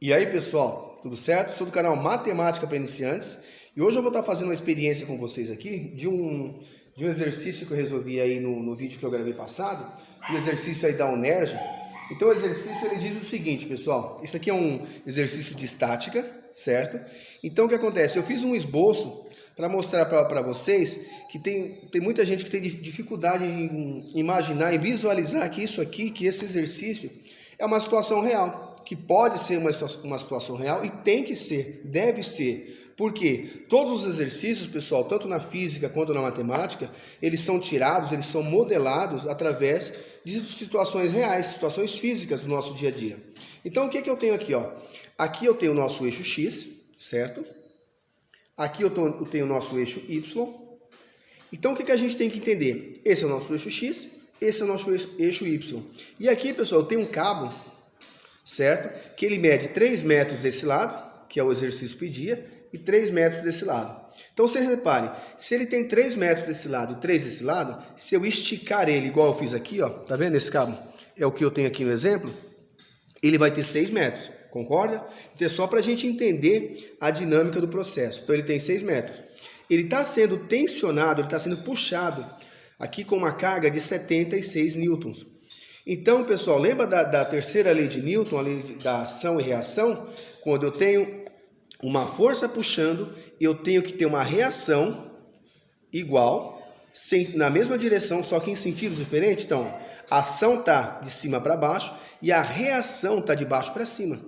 E aí, pessoal, tudo certo? Sou do canal Matemática para Iniciantes e hoje eu vou estar fazendo uma experiência com vocês aqui de um exercício que eu resolvi aí no vídeo que eu gravei passado, um exercício aí da UNERJ. Então o exercício ele diz o seguinte, pessoal, isso aqui é um exercício de estática, certo? Então o que acontece? Eu fiz um esboço para mostrar para vocês que tem muita gente que tem dificuldade em imaginar e visualizar que isso aqui, que esse exercício é uma situação real, que pode ser uma situação real e tem que ser, deve ser. Porque todos os exercícios, pessoal, tanto na física quanto na matemática, eles são tirados, eles são modelados através de situações reais, situações físicas do nosso dia a dia. Então, o que eu tenho aqui? Aqui eu tenho o nosso eixo X, certo? Aqui eu tenho o nosso eixo Y. Então, o que a gente tem que entender? Esse é o nosso eixo X, esse é o nosso eixo Y. E aqui, pessoal, eu tenho um cabo, certo? Que ele mede 3 metros desse lado, que é o exercício pedia, e 3 metros desse lado. Então, vocês reparem, se ele tem 3 metros desse lado e 3 desse lado, se eu esticar ele igual eu fiz aqui, ó, tá vendo esse cabo? É o que eu tenho aqui no exemplo, ele vai ter 6 metros, concorda? Então, é só para a gente entender a dinâmica do processo. Então, ele tem 6 metros. Ele está sendo tensionado, ele está sendo puxado aqui com uma carga de 76 newtons. Então, pessoal, lembra da terceira lei de Newton, a lei da ação e reação? Quando eu tenho uma força puxando, eu tenho que ter uma reação igual, na mesma direção, só que em sentidos diferentes. Então, a ação está de cima para baixo e a reação está de baixo para cima.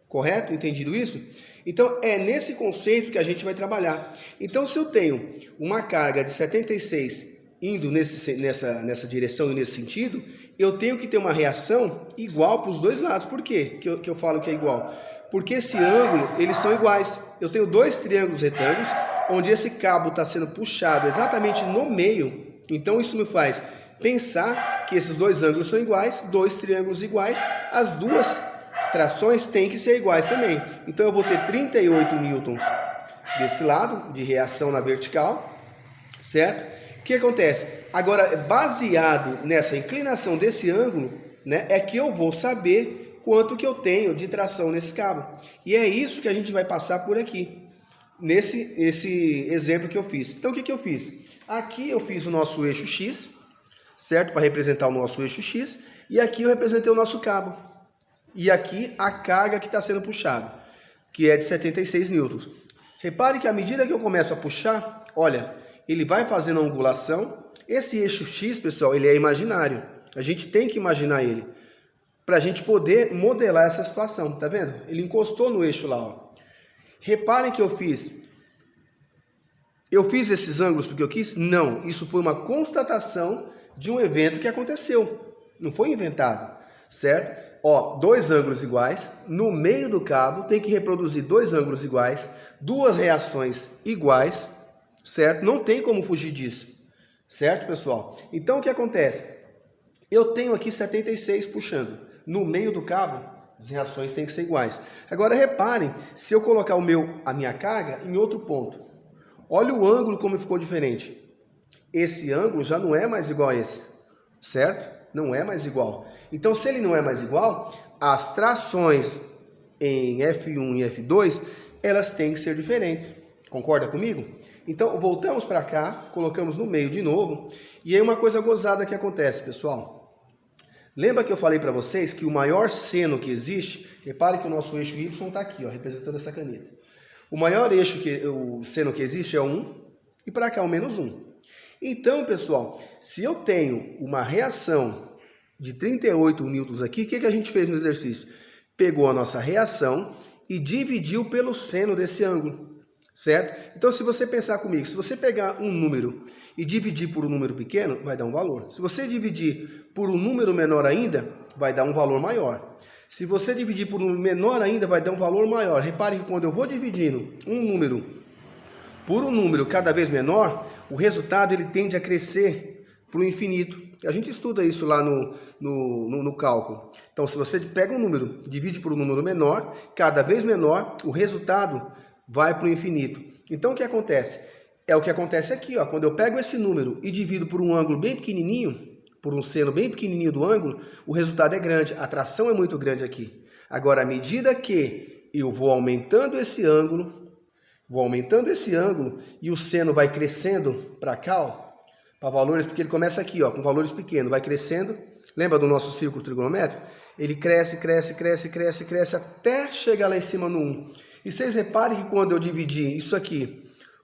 Correto? Entendido isso? Então, é nesse conceito que a gente vai trabalhar. Então, se eu tenho uma carga de 76 indo nessa direção e nesse sentido, eu tenho que ter uma reação igual para os dois lados. Por quê que eu falo que é igual? Porque esse ângulo, eles são iguais. Eu tenho dois triângulos retângulos, onde esse cabo está sendo puxado exatamente no meio. Então, isso me faz pensar que esses dois ângulos são iguais, dois triângulos iguais, as duas trações têm que ser iguais também. Então, eu vou ter 38 newtons desse lado, de reação na vertical, certo? O que acontece? Agora, baseado nessa inclinação desse ângulo, né, é que eu vou saber quanto que eu tenho de tração nesse cabo. E é isso que a gente vai passar por aqui, esse exemplo que eu fiz. Então, o que eu fiz? Aqui eu fiz o nosso eixo X, certo? Para representar o nosso eixo X. E aqui eu representei o nosso cabo. E aqui a carga que está sendo puxada, que é de 76 newtons. Repare que à medida que eu começo a puxar, olha, ele vai fazendo a angulação. Esse eixo X, pessoal, ele é imaginário. A gente tem que imaginar ele para a gente poder modelar essa situação, tá vendo? Ele encostou no eixo lá, ó. Reparem que eu fiz esses ângulos porque eu quis? Não, isso foi uma constatação de um evento que aconteceu. Não foi inventado, certo? Ó, dois ângulos iguais, no meio do cabo tem que reproduzir dois ângulos iguais, duas reações iguais, certo? Não tem como fugir disso, certo, pessoal? Então, o que acontece? Eu tenho aqui 76 puxando. No meio do cabo, as reações têm que ser iguais. Agora, reparem, se eu colocar a minha carga em outro ponto. Olha o ângulo como ficou diferente. Esse ângulo já não é mais igual a esse, certo? Não é mais igual. Então, se ele não é mais igual, as trações em F1 e F2, elas têm que ser diferentes. Concorda comigo? Então, voltamos para cá, colocamos no meio de novo. E aí uma coisa gozada que acontece, pessoal. Lembra que eu falei para vocês que o maior seno que existe, repare que o nosso eixo Y está aqui, ó, representando essa caneta. O maior o seno que existe é 1 e para cá o menos 1. Então, pessoal, se eu tenho uma reação de 38 newtons aqui, o que a gente fez no exercício? Pegou a nossa reação e dividiu pelo seno desse ângulo. Certo? Então, se você pensar comigo, se você pegar um número e dividir por um número pequeno, vai dar um valor. Se você dividir por um número menor ainda, vai dar um valor maior. Se você dividir por um menor ainda, vai dar um valor maior. Repare que quando eu vou dividindo um número por um número cada vez menor, o resultado ele tende a crescer para o infinito. A gente estuda isso lá no cálculo. Então, se você pega um número, divide por um número menor, cada vez menor, o resultado vai para o infinito. Então, o que acontece? É o que acontece aqui, ó. Quando eu pego esse número e divido por um ângulo bem pequenininho, por um seno bem pequenininho do ângulo, o resultado é grande. A tração é muito grande aqui. Agora, à medida que eu vou aumentando esse ângulo e o seno vai crescendo para cá, para valores, porque ele começa aqui, ó, com valores pequenos, vai crescendo. Lembra do nosso círculo trigonométrico? Ele cresce até chegar lá em cima no 1. E vocês reparem que quando eu dividir isso aqui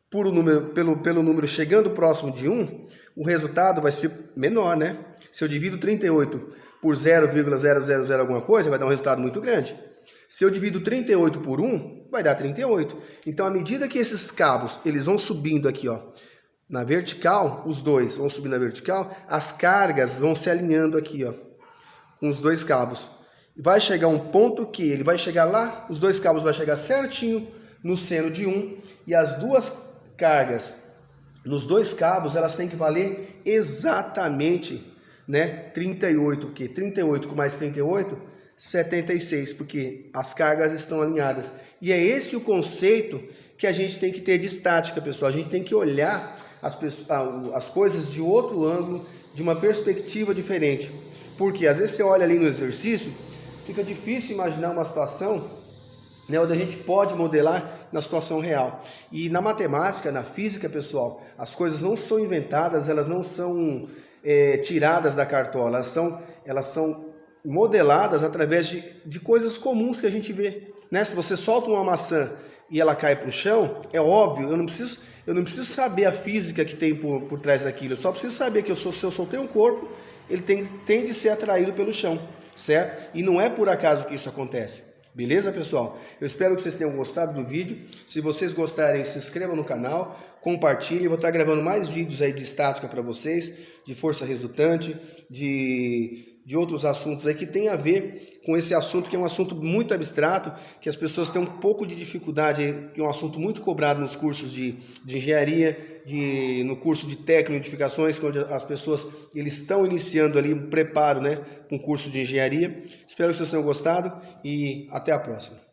por um número, pelo número chegando próximo de 1, o resultado vai ser menor, né? Se eu divido 38 por 0,000 alguma coisa, vai dar um resultado muito grande. Se eu divido 38 por 1, vai dar 38. Então, à medida que esses cabos eles vão subindo aqui, ó, na vertical, os dois vão subir na vertical, as cargas vão se alinhando aqui, ó, com os dois cabos. Vai chegar um ponto que ele vai chegar lá, os dois cabos vão chegar certinho no seno de 1, e as duas cargas nos dois cabos, elas têm que valer exatamente, né, 38, porque 38 com mais 38, 76, porque as cargas estão alinhadas. E é esse o conceito que a gente tem que ter de estática, pessoal. A gente tem que olhar as coisas de outro ângulo, de uma perspectiva diferente. Porque às vezes você olha ali no exercício, fica difícil imaginar uma situação, né, onde a gente pode modelar na situação real. E na matemática, na física, pessoal, as coisas não são inventadas, elas não são tiradas da cartola, elas são modeladas através de coisas comuns que a gente vê, né? Se você solta uma maçã e ela cai para o chão, é óbvio, eu não preciso saber a física que tem por trás daquilo, eu só preciso saber que se eu soltei um corpo, ele tende a ser atraído pelo chão, certo? E não é por acaso que isso acontece. Beleza, pessoal? Eu espero que vocês tenham gostado do vídeo. Se vocês gostarem, se inscrevam no canal, compartilhem. Eu vou estar gravando mais vídeos aí de estática para vocês, de força resultante, de outros assuntos aí que tem a ver com esse assunto, que é um assunto muito abstrato, que as pessoas têm um pouco de dificuldade, que é um assunto muito cobrado nos cursos de engenharia, no curso de técnico-edificações, onde as pessoas eles estão iniciando ali um preparo, né, com um curso de engenharia. Espero que vocês tenham gostado e até a próxima.